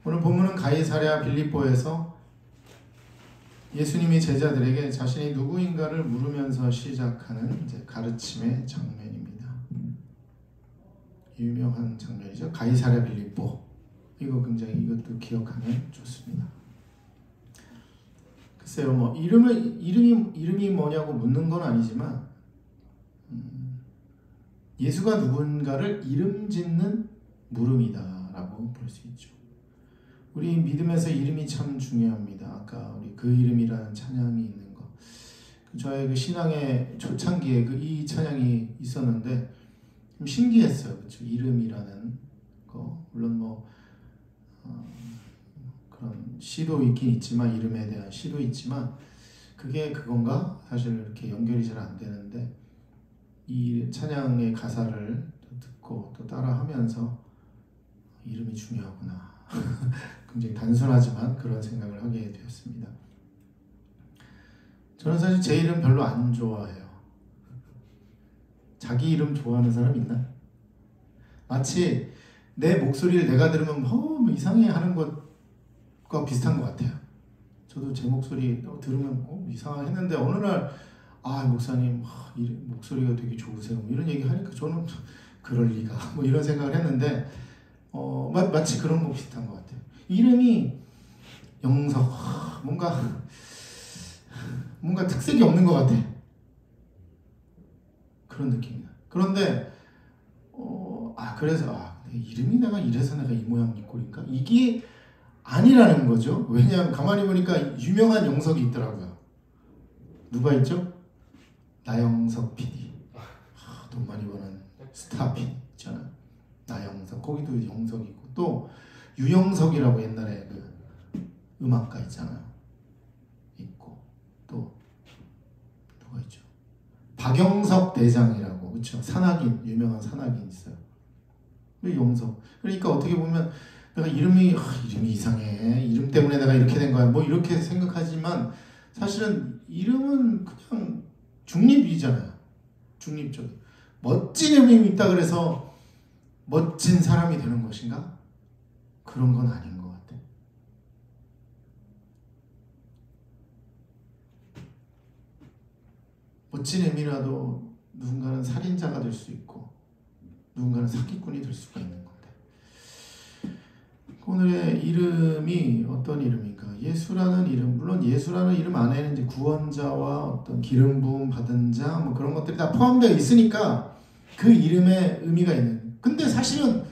오늘 본문은 가이사랴 빌립보에서 예수님이 제자들에게 자신이 누구인가를 물으면서 시작하는 이제 가르침의 장면입니다. 유명한 장면이죠. 가이사랴 빌립보. 이거 굉장히 이것도 기억하면 좋습니다. 글쎄요, 뭐 이름이 뭐냐고 묻는 건 아니지만 예수가 누군가를 이름 짓는 물음이다라고 볼 수 있죠. 우리 믿음에서 이름이 참 중요합니다. 아까 우리 그 이름이라는 찬양이 있는 거. 저의 그 신앙의 초창기에 이 찬양이 있었는데 좀 신기했어요. 그렇죠? 이름이라는 거. 물론 뭐 그런 시도 있긴 있지만 이름에 대한 시도 있지만 그게 그건가? 사실 이렇게 연결이 잘 안 되는데 이 찬양의 가사를 듣고 또 따라하면서 이름이 중요하구나. 굉장히 단순하지만 그런 생각을 하게 되었습니다. 저는 사실 제 이름 별로 안 좋아해요. 자기 이름 좋아하는 사람 있나? 마치 내 목소리를 내가 들으면 뭐 이상해 하는 것과 비슷한 것 같아요. 저도 제 목소리 들으면 이상했는데 어느 날 목사님 목소리가 되게 좋으세요. 이런 얘기 하니까 저는 그럴 리가 뭐 이런 생각을 했는데 마치 그런 거 비슷한 것 같아요. 이름이 영석 뭔가 특색이 없는 것 같아. 그런 느낌이야. 그런데 그래서 이름이 내가 이래서 내가 이 모양 이 꼴인가? 이게 아니라는 거죠. 왜냐하면 가만히 보니까 유명한 영석이 있더라고요. 누가 있죠? 나영석 PD. 돈 많이 버는 스타 PD 있잖아. 나영석. 거기도 영석이고 또 유영석이라고 옛날에 그 음악가 있잖아요. 있고 또 누가 있죠? 박영석 대장이라고 그렇죠? 산악인 유명한 산악인 있어요. 왜 영석? 그러니까 어떻게 보면 내가 이름이 이상해. 이름 때문에 내가 이렇게 된 거야. 뭐 이렇게 생각하지만 사실은 이름은 그냥 중립이잖아요. 중립적인. 멋진 이름이 있다 그래서 멋진 사람이 되는 것인가? 그런 건 아닌 것 같아. 멋진 의미라도 누군가는 살인자가 될 수 있고 누군가는 사기꾼이 될 수가 있는 건데 오늘의 이름이 어떤 이름인가? 예수라는 이름, 물론 예수라는 이름 안에는 이제 구원자와 어떤 기름 부음 받은 자 뭐 그런 것들이 다 포함되어 있으니까 그 이름에 의미가 있는. 근데 사실은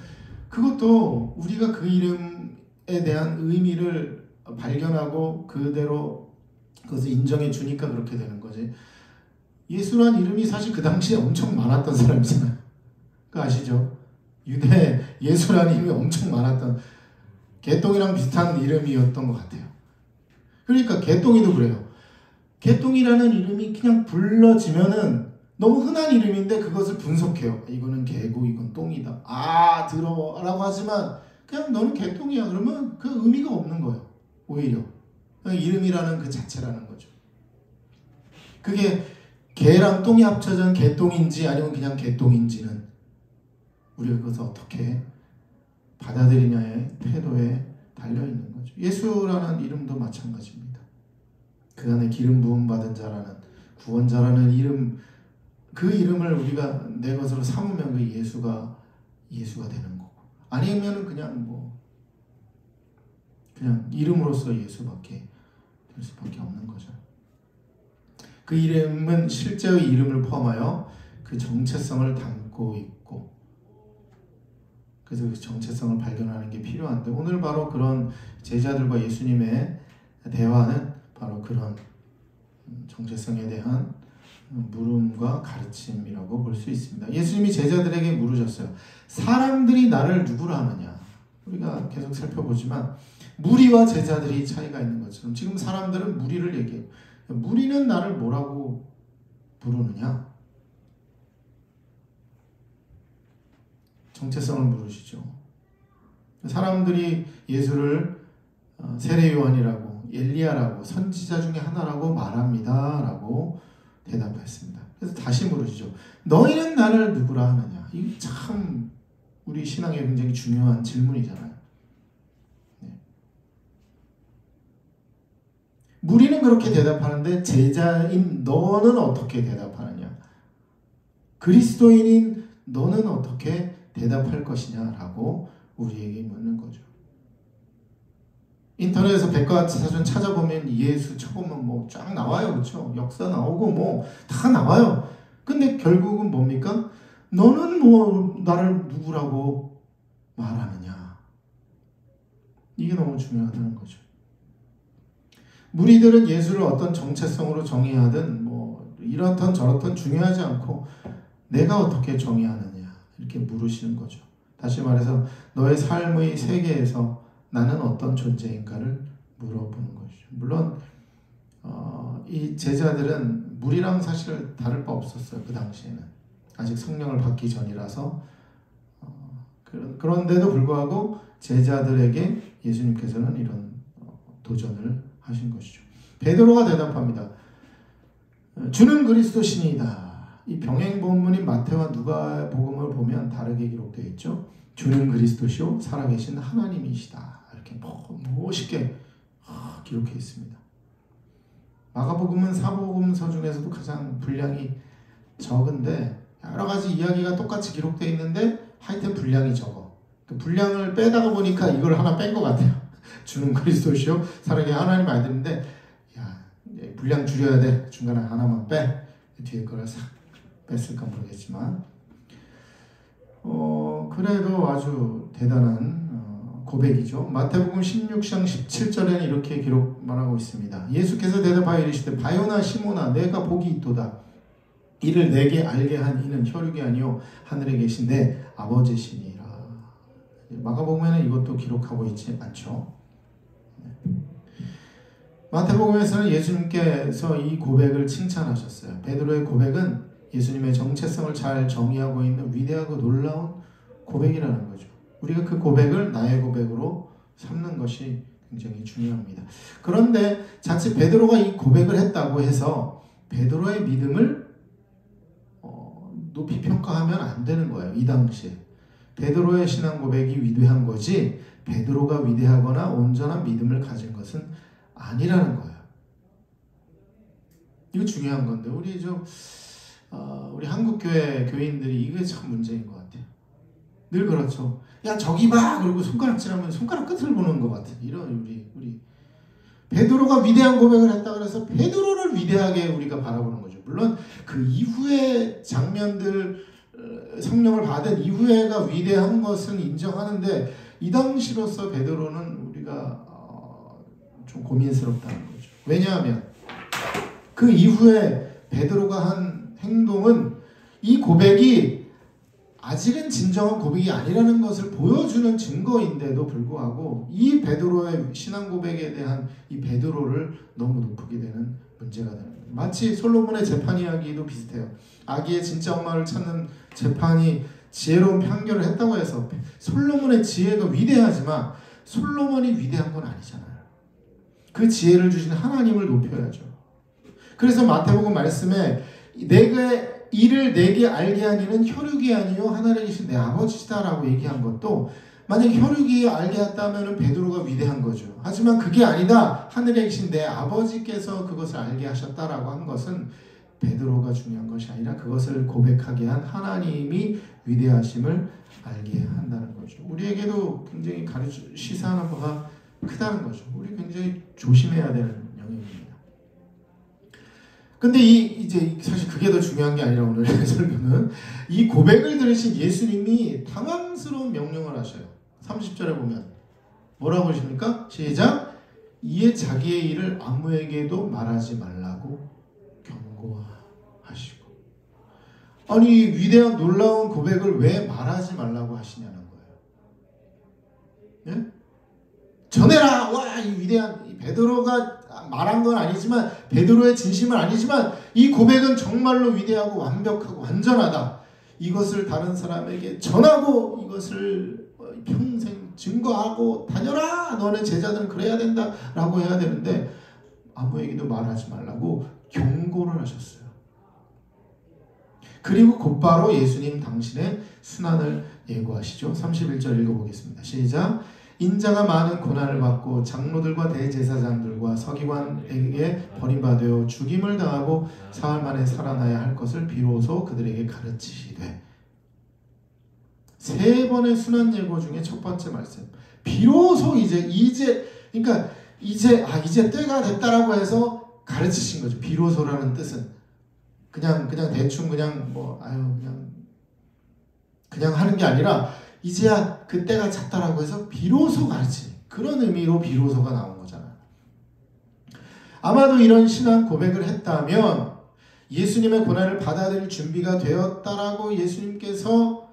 그것도 우리가 그 이름에 대한 의미를 발견하고 그대로 그것을 인정해 주니까 그렇게 되는 거지. 예수란 이름이 사실 그 당시에 엄청 많았던 사람이잖아요. 그거 아시죠? 유대 예수라는 이름이 엄청 많았던, 개똥이랑 비슷한 이름이었던 것 같아요. 그러니까 개똥이도 그래요. 개똥이라는 이름이 그냥 불러지면은 너무 흔한 이름인데 그것을 분석해요. 이거는 개고 이건 똥이다. 더러워 라고 하지만 그냥 너는 개똥이야 그러면 그 의미가 없는 거예요. 오히려 이름이라는 그 자체라는 거죠. 그게 개랑 똥이 합쳐진 개똥인지 아니면 그냥 개똥인지는 우리가 그것을 어떻게 받아들이냐의 태도에 달려있는 거죠. 예수라는 이름도 마찬가지입니다. 그 안에 기름 부음 받은 자라는 구원자라는 이름, 그 이름을 우리가 내 것으로 삼으면 그 예수가 되는 거고, 아니면 그냥 이름으로서 예수밖에 될 수밖에 없는 거죠. 그 이름은 실제의 이름을 포함하여 그 정체성을 담고 있고, 그래서 그 정체성을 발견하는 게 필요한데, 오늘 바로 그런 제자들과 예수님의 대화는 바로 그런 정체성에 대한 물음과 가르침이라고 볼 수 있습니다. 예수님이 제자들에게 물으셨어요. 사람들이 나를 누구라 하느냐? 우리가 계속 살펴보지만 무리와 제자들이 차이가 있는 것처럼 지금 사람들은 무리를 얘기해요. 무리는 나를 뭐라고 부르느냐? 정체성을 물으시죠. 사람들이 예수를 세례요한이라고, 엘리야라고, 선지자 중에 하나라고 말합니다 라고 대답했습니다. 그래서 다시 물으시죠. 너희는 나를 누구라 하느냐? 이게 참 우리 신앙에 굉장히 중요한 질문이잖아요. 네. 무리는 그렇게 대답하는데 제자인 너는 어떻게 대답하느냐? 그리스도인인 너는 어떻게 대답할 것이냐라고 우리에게 묻는 거죠. 인터넷에서 백과사전 찾아보면 예수 쳐보면 뭐 쫙 나와요. 그렇죠? 역사 나오고 뭐 다 나와요. 근데 결국은 뭡니까? 너는 뭐 나를 누구라고 말하느냐? 이게 너무 중요하다는 거죠. 무리들은 예수를 어떤 정체성으로 정의하든 뭐 이렇든 저렇든 중요하지 않고 내가 어떻게 정의하느냐 이렇게 물으시는 거죠. 다시 말해서 너의 삶의 세계에서 나는 어떤 존재인가를 물어보는 것이죠. 물론 이 제자들은 무리랑 사실 다를 바 없었어요. 그 당시에는 아직 성령을 받기 전이라서 그런데도 불구하고 제자들에게 예수님께서는 이런 도전을 하신 것이죠. 베드로가 대답합니다. 주는 그리스도시니이다. 이 병행 본문인 마태와 누가복음을 보면 다르게 기록되어 있죠. 주는 그리스도시요 살아계신 하나님이시다. 이렇게 멋있게 기록해 있습니다. 마가복음은 사복음서 중에서도 가장 분량이 적은데 여러 가지 이야기가 똑같이 기록되어 있는데 하여튼 분량이 적어. 그 분량을 빼다가 보니까 이걸 하나 뺀 것 같아요. 주는 그리스도시요 살아계신 하나님 아들인데 야 분량 줄여야 돼. 중간에 하나만 빼. 뒤에 거를 싹 뺐을까 모르겠지만 그래도 아주 대단한 고백이죠. 마태복음 16장 17절에는 이렇게 말하고 있습니다. 예수께서 대답하여 이르시되 바요나 시모나 내가 복이 있도다. 이를 내게 알게 한 이는 혈육이 아니요 하늘에 계신 내 아버지시니라. 마가복음에는 이것도 기록하고 있지 않죠. 마태복음에서는 예수님께서 이 고백을 칭찬하셨어요. 베드로의 고백은 예수님의 정체성을 잘 정의하고 있는 위대하고 놀라운 고백이라는 거죠. 우리가 그 고백을 나의 고백으로 삼는 것이 굉장히 중요합니다. 그런데 자칫 베드로가 이 고백을 했다고 해서 베드로의 믿음을 높이 평가하면 안 되는 거예요. 이 당시에. 베드로의 신앙 고백이 위대한 거지 베드로가 위대하거나 온전한 믿음을 가진 것은 아니라는 거예요. 이거 중요한 건데 우리 한국교회 교인들이 이게 참 문제인 것 같아요. 늘 그렇죠. 야 저기 봐 그리고 손가락질하면 손가락 끝을 보는 것 같아. 이런 우리 베드로가 위대한 고백을 했다 그래서 베드로를 위대하게 우리가 바라보는 거죠. 물론 그 이후의 장면들 성령을 받은 이후에가 위대한 것은 인정하는데 이 당시로서 베드로는 우리가 좀 고민스럽다는 거죠. 왜냐하면 그 이후에 베드로가 한 행동은 이 고백이 아직은 진정한 고백이 아니라는 것을 보여주는 증거인데도 불구하고 이 베드로의 신앙 고백에 대한 이 베드로를 너무 높이게 되는 문제가 되는 거예요. 마치 솔로몬의 재판 이야기도 비슷해요. 아기의 진짜 엄마를 찾는 재판이 지혜로운 판결을 했다고 해서 솔로몬의 지혜가 위대하지만 솔로몬이 위대한 건 아니잖아요. 그 지혜를 주신 하나님을 높여야죠. 그래서 마태복음 말씀에 이를 내게 알게 한 이는 혈육이 아니요 하늘에 계신 내 아버지시다라고 얘기한 것도 만약 혈육이 알게 했다면 베드로가 위대한 거죠. 하지만 그게 아니다. 하늘에 계신 내 아버지께서 그것을 알게 하셨다라고 한 것은 베드로가 중요한 것이 아니라 그것을 고백하게 한 하나님이 위대하심을 알게 한다는 거죠. 우리에게도 굉장히 시사하는 바가 크다는 거죠. 우리 굉장히 조심해야 되는 영역입니다. 근데 이제 사실 그게 더 중요한 게 아니라 오늘의 설교는 이 고백을 들으신 예수님이 당황스러운 명령을 하셔요. 30절에 보면 뭐라고 하십니까? 시작! 이에 자기의 일을 아무에게도 말하지 말라고 경고하시고. 아니 위대한 놀라운 고백을 왜 말하지 말라고 하시냐는 거예요. 예? 전해라! 와, 이 위대한 베드로가 말한 건 아니지만 베드로의 진심은 아니지만 이 고백은 정말로 위대하고 완벽하고 완전하다. 이것을 다른 사람에게 전하고 이것을 평생 증거하고 다녀라. 너네 제자들은 그래야 된다 라고 해야 되는데 아무에게도 말하지 말라고 경고를 하셨어요. 그리고 곧바로 예수님 당신의 순환을 예고하시죠. 31절 읽어보겠습니다. 시작! 인자가 많은 고난을 받고 장로들과 대제사장들과 서기관에게 버림받아 죽임을 당하고 사흘 만에 살아나야 할 것을 비로소 그들에게 가르치시되. 세 번의 순환 예고 중에 첫 번째 말씀. 비로소 그러니까 이제 때가 됐다라고 해서 가르치신 거죠. 비로소라는 뜻은 그냥 대충 그냥 하는 게 아니라 이제야 그 때가 찼다라고 해서 비로소 가르치는 그런 의미로 비로소가 나온 거잖아요. 아마도 이런 신앙 고백을 했다면 예수님의 고난을 받아들일 준비가 되었다라고 예수님께서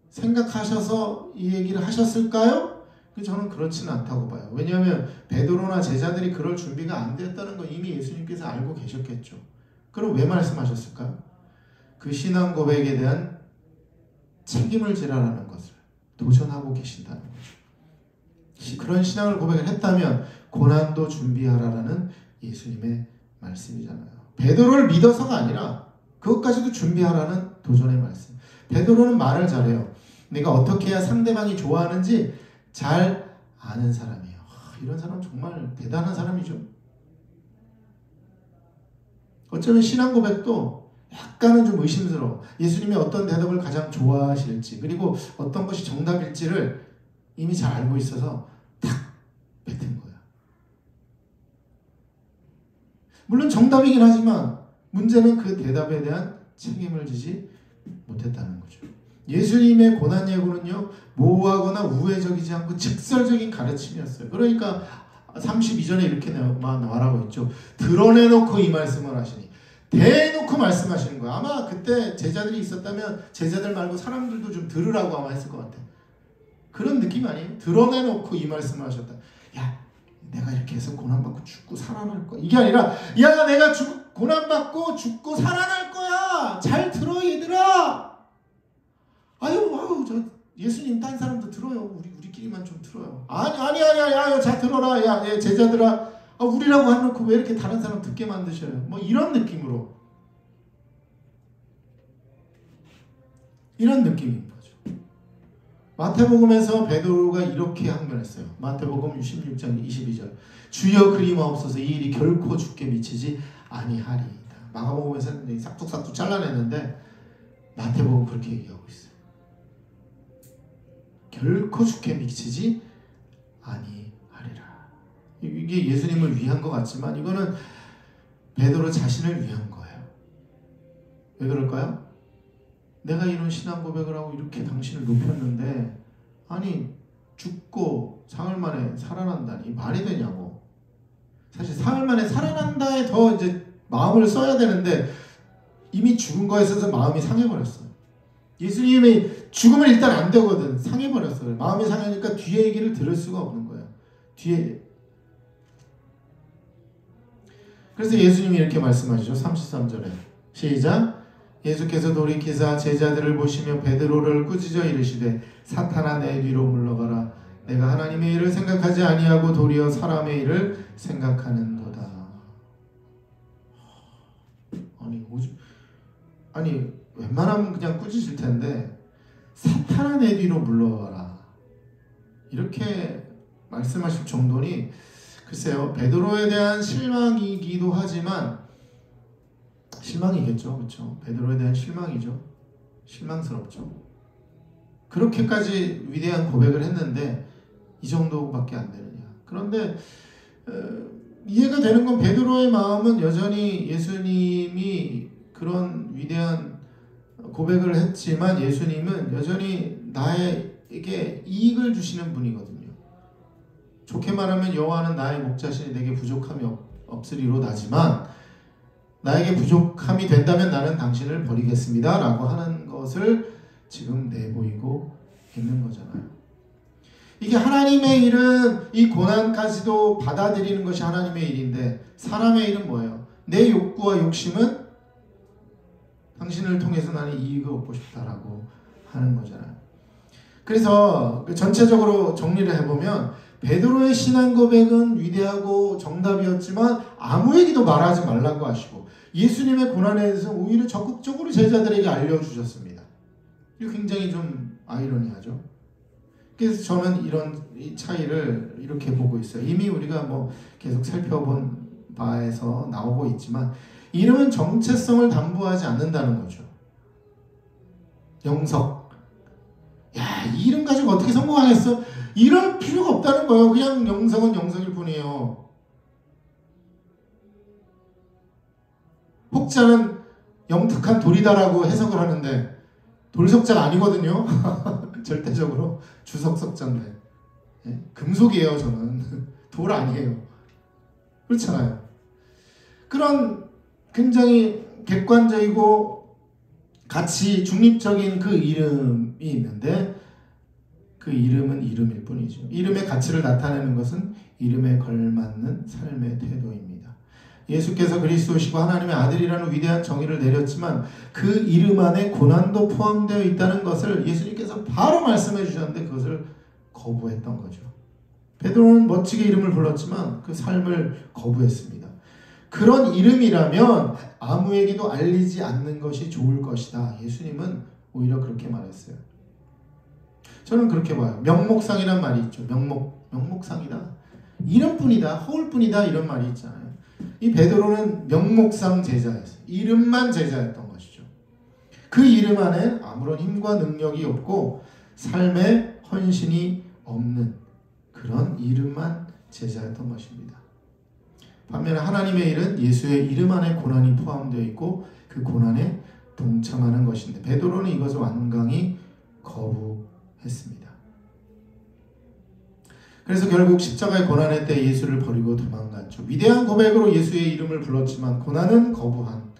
생각하셔서 이 얘기를 하셨을까요? 저는 그렇지는 않다고 봐요. 왜냐하면 베드로나 제자들이 그럴 준비가 안 되었다는 건 이미 예수님께서 알고 계셨겠죠. 그럼 왜 말씀하셨을까요? 그 신앙 고백에 대한 책임을 지라라는 것을 도전하고 계신다는 거죠. 그런 신앙을 고백을 했다면 고난도 준비하라라는 예수님의 말씀이잖아요. 베드로를 믿어서가 아니라 그것까지도 준비하라는 도전의 말씀. 베드로는 말을 잘해요. 내가 어떻게 해야 상대방이 좋아하는지 잘 아는 사람이에요. 이런 사람 정말 대단한 사람이죠. 어쩌면 신앙 고백도 약간은 좀 의심스러워. 예수님이 어떤 대답을 가장 좋아하실지 그리고 어떤 것이 정답일지를 이미 잘 알고 있어서 탁 뱉은 거야. 물론 정답이긴 하지만 문제는 그 대답에 대한 책임을 지지 못했다는 거죠. 예수님의 고난 예고는요, 모호하거나 우회적이지 않고 직설적인 가르침이었어요. 그러니까 32절에 이렇게 말하고 있죠. 드러내놓고 이 말씀을 하시니. 대놓고 말씀하시는 거예요. 아마 그때 제자들이 있었다면 제자들 말고 사람들도 좀 들으라고 아마 했을 것 같아요. 그런 느낌 아니에요? 드러내놓고 이 말씀을 하셨다. 야, 내가 이렇게 해서 고난받고 죽고 살아날 거야. 이게 아니라 야, 내가 고난받고 죽고 살아날 거야. 잘 들어 얘들아. 아유, 저 예수님 딴 사람도 들어요. 우리끼리만 좀 들어요. 아니, 자 들어라. 야, 제자들아. 우리라고 해놓고 왜 이렇게 다른 사람 듣게 만드셔요? 뭐 이런 느낌으로. 이런 느낌인 거죠. 마태복음에서 베드로가 이렇게 항변했어요. 마태복음 16장 22절. 주여 그리마옵소서 이 일이 결코 죽게 미치지 아니하리이다. 마가복음에서는 싹둑싹둑 잘라냈는데 마태복음 그렇게 얘기하고 있어요. 결코 죽게 미치지 아니하리라. 이게 예수님을 위한 것 같지만 이거는 베드로 자신을 위한 거예요. 왜 그럴까요? 내가 이런 신앙 고백을 하고 이렇게 당신을 높였는데 아니 죽고 사흘 만에 살아난다니 말이 되냐고. 사실 사흘 만에 살아난다에 더 이제 마음을 써야 되는데 이미 죽은 거에 있어서 마음이 상해버렸어요. 예수님이 죽으면 일단 안 되거든. 상해버렸어요. 마음이 상하니까 뒤에 얘기를 들을 수가 없는 거예요. 뒤에. 그래서 예수님이 이렇게 말씀하시죠. 33절에 시작. 예수께서 돌이키사 제자들을 보시며 베드로를 꾸짖어 이르시되 사탄아 내 뒤로 물러가라. 내가 하나님의 일을 생각하지 아니하고 도리어 사람의 일을 생각하는도다. 아니 웬만하면 그냥 꾸짖을 텐데 사탄아 내 뒤로 물러가라 이렇게 말씀하실 정도니 글쎄요, 베드로에 대한 실망이기도 하지만 실망이겠죠. 그렇죠? 베드로에 대한 실망이죠. 실망스럽죠. 그렇게까지 위대한 고백을 했는데 이 정도밖에 안 되느냐. 그런데 이해가 되는 건 베드로의 마음은 여전히 예수님이 그런 위대한 고백을 했지만 예수님은 여전히 나에게 이익을 주시는 분이거든요. 좋게 말하면 여호와는 나의 목자시니 내게 부족함이 없으리로다지만 나에게 부족함이 된다면 나는 당신을 버리겠습니다 라고 하는 것을 지금 내보이고 있는 거잖아요. 이게 하나님의 일은 이 고난까지도 받아들이는 것이 하나님의 일인데 사람의 일은 뭐예요? 내 욕구와 욕심은 당신을 통해서 나는 이익을 얻고 싶다라고 하는 거잖아요. 그래서 전체적으로 정리를 해보면 베드로의 신앙 고백은 위대하고 정답이었지만 아무에게도 말하지 말라고 하시고 예수님의 고난에 대해서 오히려 적극적으로 제자들에게 알려주셨습니다. 이거 굉장히 좀 아이러니하죠. 그래서 저는 이런 이 차이를 이렇게 보고 있어요. 이미 우리가 뭐 계속 살펴본 바에서 나오고 있지만 이름은 정체성을 담보하지 않는다는 거죠. 영석. 야, 이 이름 가지고 어떻게 성공하겠어? 이럴 필요가 없다는 거예요. 그냥 영석은 영석일 뿐이에요. 혹자는 영특한 돌이다라고 해석을 하는데 돌석자가 아니거든요. 절대적으로 주석석자인데 금속이에요. 저는 돌 아니에요. 그렇잖아요. 그런 굉장히 객관적이고 가치 중립적인 그 이름이 있는데 그 이름은 이름일 뿐이죠. 이름의 가치를 나타내는 것은 이름에 걸맞는 삶의 태도입니다. 예수께서 그리스도시고 하나님의 아들이라는 위대한 정의를 내렸지만 그 이름 안에 고난도 포함되어 있다는 것을 예수님께서 바로 말씀해 주셨는데 그것을 거부했던 거죠. 베드로는 멋지게 이름을 불렀지만 그 삶을 거부했습니다. 그런 이름이라면 아무에게도 알리지 않는 것이 좋을 것이다. 예수님은 오히려 그렇게 말했어요. 저는 그렇게 봐요. 명목상이란 말이 있죠. 명목상이다. 이름뿐이다. 허울뿐이다. 이런 말이 있잖아요. 이 베드로는 명목상 제자였어요. 이름만 제자였던 것이죠. 그 이름 안에 아무런 힘과 능력이 없고 삶에 헌신이 없는 그런 이름만 제자였던 것입니다. 반면에 하나님의 일은 예수의 이름 안에 고난이 포함되어 있고 그 고난에 동참하는 것인데 베드로는 이것을 완강히 거부했습니다. 그래서 결국 십자가의 고난의 때 예수를 버리고 도망갔죠. 위대한 고백으로 예수의 이름을 불렀지만 고난은 거부한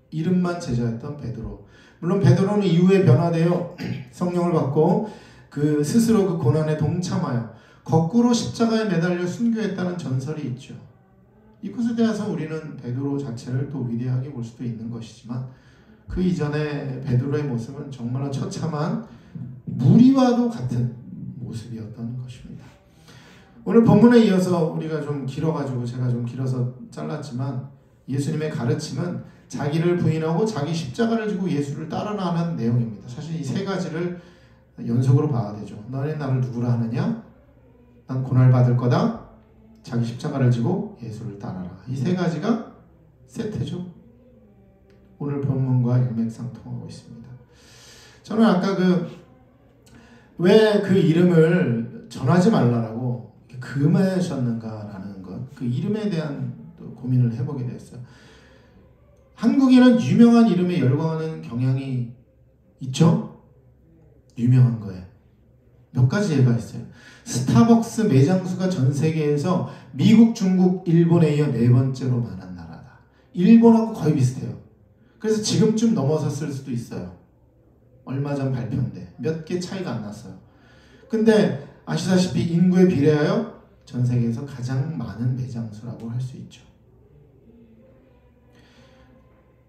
이름만 제자였던 베드로. 물론 베드로는 이후에 변화되어 성령을 받고 그 스스로 그 고난에 동참하여 거꾸로 십자가에 매달려 순교했다는 전설이 있죠. 이것에 대해서 우리는 베드로 자체를 또 위대하게 볼 수도 있는 것이지만 그 이전의 베드로의 모습은 정말로 처참한 무리와도 같은 모습이었던 것입니다. 오늘 본문에 이어서 우리가 좀 길어가지고 제가 좀 길어서 잘랐지만 예수님의 가르침은 자기를 부인하고 자기 십자가를 지고 예수를 따르라는 내용입니다. 사실 이 세 가지를 연속으로 봐야 되죠. 너네 나를 누구라 하느냐? 난 고날 받을 거다. 자기 십자가를 지고 예수를 따라라. 이 세 가지가 세트죠. 오늘 본문과 일맥상통하고 있습니다. 저는 아까 왜 그 이름을 전하지 말라라고 금하셨는가라는 것, 그 이름에 대한 또 고민을 해보게 됐어요. 한국인은 유명한 이름에 열광하는 경향이 있죠? 유명한 거에. 몇 가지 예가 있어요. 스타벅스 매장 수가 전 세계에서 미국, 중국, 일본에 이어 네 번째로 많은 나라다. 일본하고 거의 비슷해요. 그래서 지금쯤 넘어섰을 수도 있어요. 얼마 전 발표인데 몇 개 차이가 안 났어요. 근데 아시다시피 인구에 비례하여 전 세계에서 가장 많은 매장 수라고 할 수 있죠.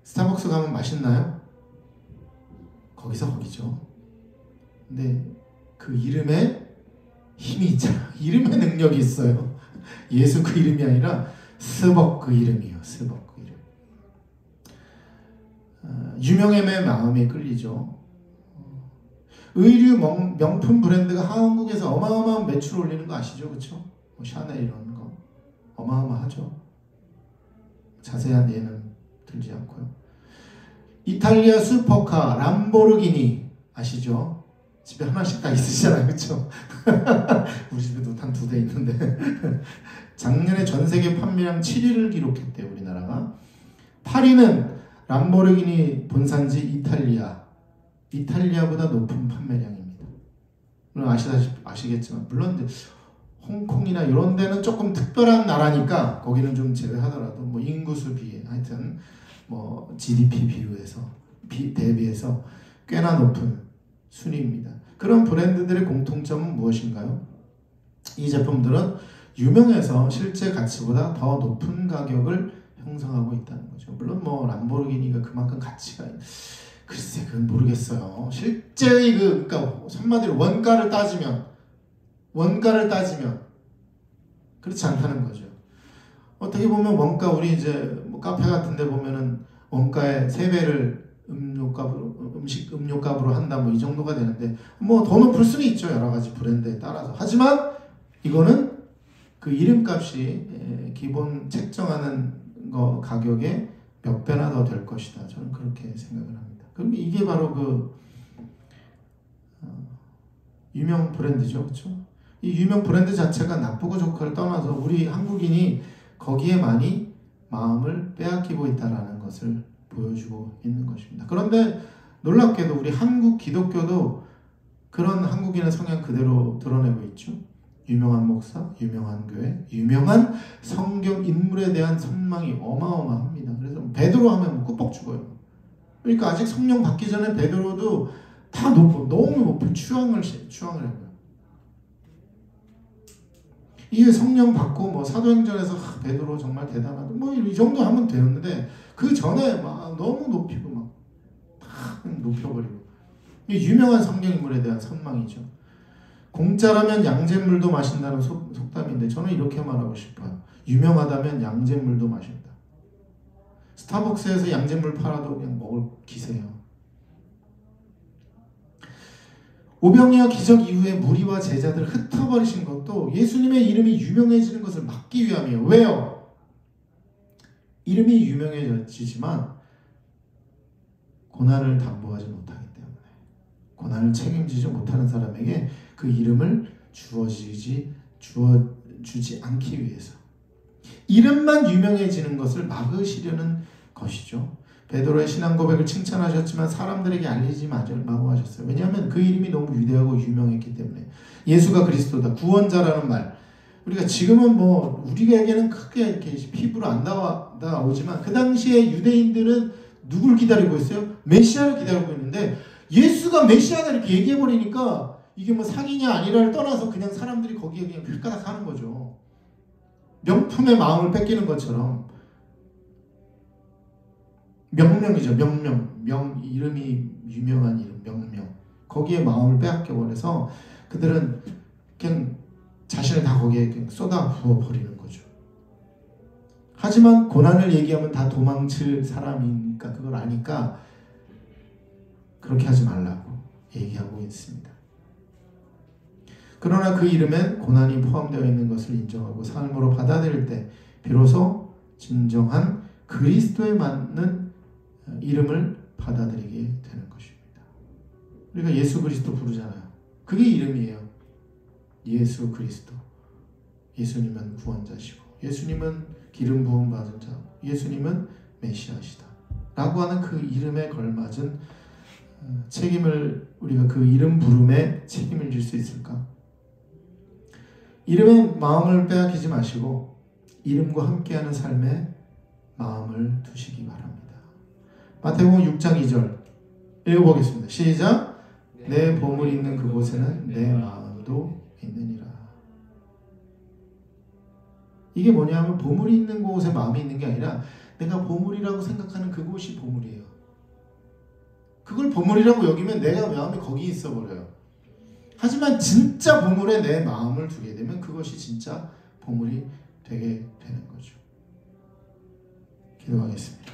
스타벅스 가면 맛있나요? 거기죠. 근데 그 이름에 힘이 있잖아. 이름에 능력이 있어요. 예수 그 이름이 아니라 스벅 그 이름이에요. 스벅 그 이름. 유명함의 마음에 끌리죠. 의류 명품 브랜드가 한국에서 어마어마한 매출을 올리는 거 아시죠? 그렇죠? 뭐 샤넬 이런 거 어마어마하죠. 자세한 예는 들지 않고요. 이탈리아 슈퍼카 람보르기니 아시죠? 집에 하나씩 다 있으시잖아요. 그렇죠? 우리 집에도 한 2대 있는데 작년에 전 세계 판매량 7위를 기록했대요. 우리나라가. 8위는 람보르기니 본산지 이탈리아보다 높은 판매량입니다. 물론 아시겠지만 물론 홍콩이나 이런 데는 조금 특별한 나라니까 거기는 좀 제외하더라도 뭐 인구수 비해 하여튼 뭐 GDP 대비해서 꽤나 높은 순위입니다. 그런 브랜드들의 공통점은 무엇인가요? 이 제품들은 유명해서 실제 가치보다 더 높은 가격을 형성하고 있다는 거죠. 물론 뭐 람보르기니가 그만큼 가치가 글쎄 그건 모르겠어요. 실제의 그러니까 한마디로 원가를 따지면 그렇지 않다는 거죠. 어떻게 보면 원가 우리 이제 뭐 카페 같은 데 보면은 원가의 3배를 음료 음식 음료값으로 한다 뭐 이 정도가 되는데 뭐 더 높을 수는 있죠. 여러 가지 브랜드에 따라서. 하지만 이거는 그 이름값이 기본 책정하는 거 가격의 몇 배나 더 될 것이다. 저는 그렇게 생각을 합니다. 그럼 이게 바로 그 유명 브랜드죠. 그렇죠? 이 유명 브랜드 자체가 나쁘고 좋고를 떠나서 우리 한국인이 거기에 많이 마음을 빼앗기고 있다는 것을 보여주고 있는 것입니다. 그런데 놀랍게도 우리 한국 기독교도 그런 한국인의 성향 그대로 드러내고 있죠. 유명한 목사, 유명한 교회, 유명한 성경 인물에 대한 선망이 어마어마합니다. 그래서 베드로 하면 꾸벅 죽어요. 그러니까 아직 성령 받기 전에 베드로도 다 너무 높은 추앙을 해요. 이게 성령 받고 뭐 사도행전에서 베드로 정말 대단하다 뭐 이 정도 하면 되는데 그 전에 막 너무 높이고 막 높여버리고 유명한 성경 인물에 대한 선망이죠. 공짜라면 양잿물도 마신다는 속담인데 저는 이렇게 말하고 싶어요. 유명하다면 양잿물도 마신다. 스타벅스에서 양잿물 팔아도 그냥 먹을 기세예요. 오병이어 기적 이후에 무리와 제자들을 흩어버리신 것도 예수님의 이름이 유명해지는 것을 막기 위함이에요. 왜요? 이름이 유명해지지만 고난을 담보하지 못하기 때문에 고난을 책임지지 못하는 사람에게 그 이름을 주어주지 않기 위해서 이름만 유명해지는 것을 막으시려는 것이죠. 베드로의 신앙 고백을 칭찬하셨지만 사람들에게 알리지 말고 하셨어요. 왜냐하면 그 이름이 너무 위대하고 유명했기 때문에. 예수가 그리스도다, 구원자라는 말. 우리가 지금은 뭐 우리에게는 크게 이렇게 피부로 안 나오지만 그 당시에 유대인들은 누굴 기다리고 있어요? 메시아를 기다리고 있는데 예수가 메시아다 이렇게 얘기해 버리니까 이게 뭐 사기냐 아니냐를 떠나서 그냥 사람들이 거기에 그냥 힐까닥 하는 거죠. 명품의 마음을 뺏기는 것처럼. 명명이죠. 명명. 이름이 유명한 이름. 명명. 거기에 마음을 빼앗겨 버려서 그들은 그냥 자신을 다 거기에 그냥 쏟아 부어 버리는 거죠. 하지만 고난을 얘기하면 다 도망칠 사람이니까 그걸 아니까 그렇게 하지 말라고 얘기하고 있습니다. 그러나 그 이름엔 고난이 포함되어 있는 것을 인정하고 삶으로 받아들일 때 비로소 진정한 그리스도에 맞는 이름을 받아들이게 되는 것입니다. 우리가 예수 그리스도 부르잖아요. 그게 이름이에요. 예수 그리스도. 예수님은 구원자시고 예수님은 기름 부음 받은 자, 예수님은 메시아시다 라고 하는 그 이름에 걸맞은 책임을 우리가 그 이름 부름에 책임을 질 수 있을까? 이름에 마음을 빼앗기지 마시고 이름과 함께하는 삶에 마음을 두시기 바랍니다. 마태복음 6장 2절 읽어보겠습니다. 시작. 내 보물이 있는 그곳에는 내 마음도 있느니라. 이게 뭐냐면 보물이 있는 곳에 마음이 있는 게 아니라 내가 보물이라고 생각하는 그곳이 보물이에요. 그걸 보물이라고 여기면 내가 마음이 거기 있어 버려요. 하지만 진짜 보물에 내 마음을 두게 되면 그것이 진짜 보물이 되게 되는 거죠. 기도하겠습니다.